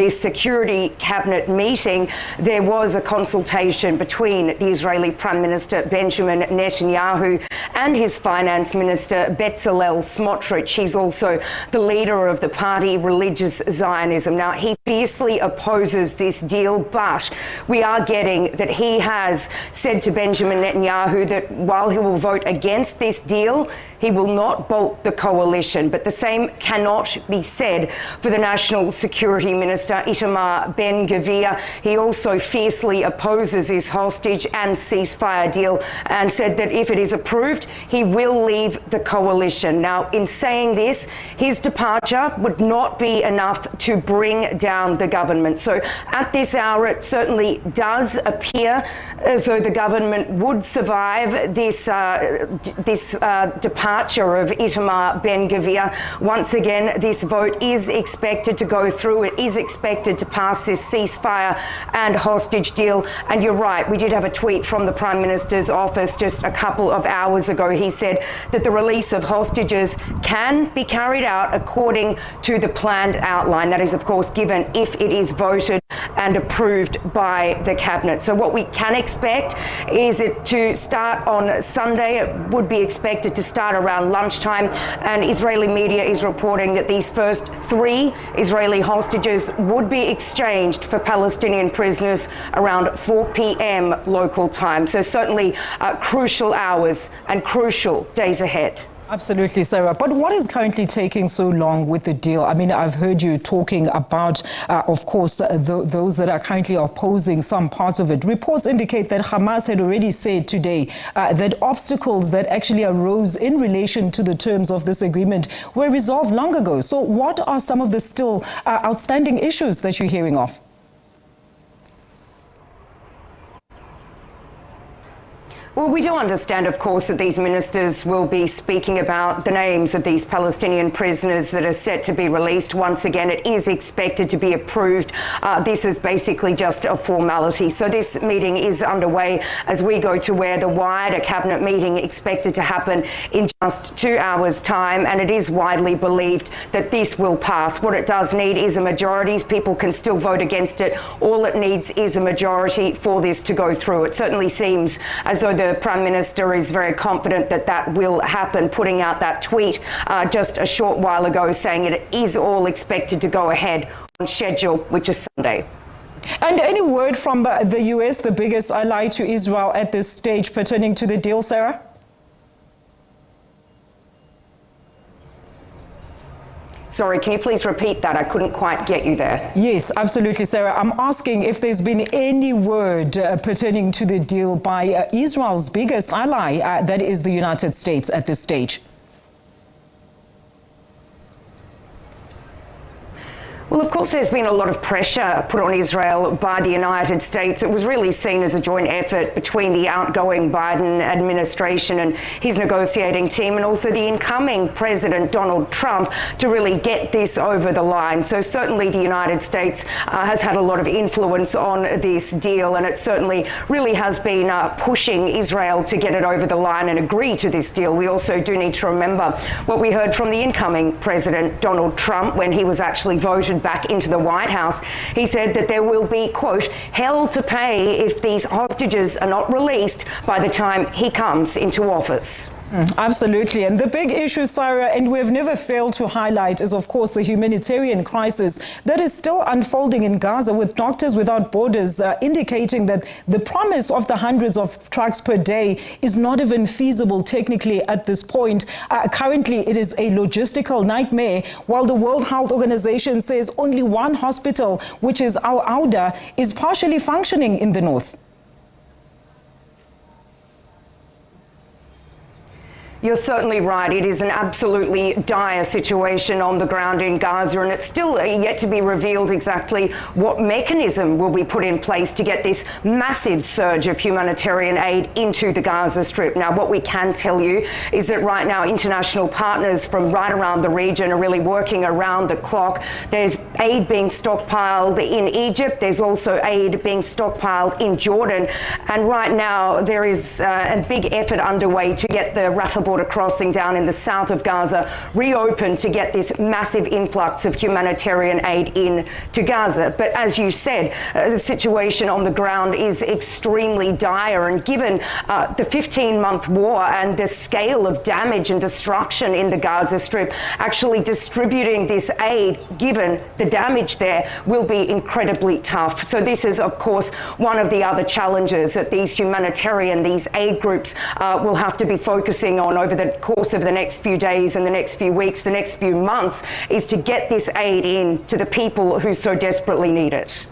this security cabinet meeting, there was a consultation between the Israeli Prime Minister Benjamin Netanyahu and his finance minister Bezalel Smotrich. He's also the leader of the party Religious Zionism. Now, he fiercely opposes this deal, but we are getting that he has said to Benjamin Netanyahu that while he will vote against this deal, he will not bolt the coalition. But the same cannot be said for the National Security Minister, Itamar Ben-Gvir. He also fiercely opposes his hostage and ceasefire deal and said that if it is approved, he will leave the coalition. Now, in saying this, his departure would not be enough to bring down the government. So at this hour, it certainly does appear as though the government would survive this departure of Itamar Ben-Gvir. Once again, this vote is expected to go through. It is expected to pass this ceasefire and hostage deal. And you're right, we did have a tweet from the Prime Minister's office just a couple of hours ago. He said that the release of hostages can be carried out according to the planned outline. That is, of course, given if it is voted and approved by the cabinet. So what we can expect is it to start on Sunday. It would be expected to start around lunchtime, and Israeli media is reporting that these first 3 Israeli hostages would be exchanged for Palestinian prisoners around 4 p.m. local time. So certainly crucial hours and crucial days ahead. Absolutely, Sarah. But what is currently taking so long with the deal? I mean, I've heard you talking about, of course, those that are currently opposing some parts of it. Reports indicate that Hamas had already said today that obstacles that actually arose in relation to the terms of this agreement were resolved long ago. So what are some of the still outstanding issues that you're hearing of? Well, we do understand, of course, that these ministers will be speaking about the names of these Palestinian prisoners that are set to be released. Once again, it is expected to be approved. This is basically just a formality. So this meeting is underway as we go to where the wider cabinet meeting expected to happen in just 2 hours' time. And it is widely believed that this will pass. What it does need is a majority. People can still vote against it. All it needs is a majority for this to go through. It certainly seems as though the Prime Minister is very confident that that will happen, putting out that tweet just a short while ago saying it is all expected to go ahead on schedule, which is Sunday. And any word from the US, the biggest ally to Israel at this stage, pertaining to the deal, Sarah? Sorry, can you please repeat that? I couldn't quite get you there. Yes, absolutely, Sarah. I'm asking if there's been any word pertaining to the deal by Israel's biggest ally, that is the United States, at this stage. Well, of course, there's been a lot of pressure put on Israel by the United States. It was really seen as a joint effort between the outgoing Biden administration and his negotiating team, and also the incoming President Donald Trump, to really get this over the line. So certainly the United States has had a lot of influence on this deal, and it certainly really has been pushing Israel to get it over the line and agree to this deal. We also do need to remember what we heard from the incoming President Donald Trump when he was actually voted back into the White House. He said that there will be, quote, hell to pay if these hostages are not released by the time he comes into office. Absolutely. And the big issue, Sarah, and we've never failed to highlight, is, of course, the humanitarian crisis that is still unfolding in Gaza, with Doctors Without Borders indicating that the promise of the hundreds of trucks per day is not even feasible technically at this point. Currently, it is a logistical nightmare, while the World Health Organization says only one hospital, which is Al-Auda, is partially functioning in the north. You're certainly right. It is an absolutely dire situation on the ground in Gaza, and it's still yet to be revealed exactly what mechanism will be put in place to get this massive surge of humanitarian aid into the Gaza Strip. Now, what we can tell you is that right now international partners from right around the region are really working around the clock. There's aid being stockpiled in Egypt. There's also aid being stockpiled in Jordan. And right now there is a big effort underway to get the Rafah border crossing down in the south of Gaza reopened to get this massive influx of humanitarian aid in to Gaza. But as you said, the situation on the ground is extremely dire, and given the 15-month war and the scale of damage and destruction in the Gaza Strip, actually distributing this aid, given the damage there, will be incredibly tough. So this is, of course, one of the other challenges that these aid groups will have to be focusing on over the course of the next few days and the next few weeks, the next few months, is to get this aid in to the people who so desperately need it.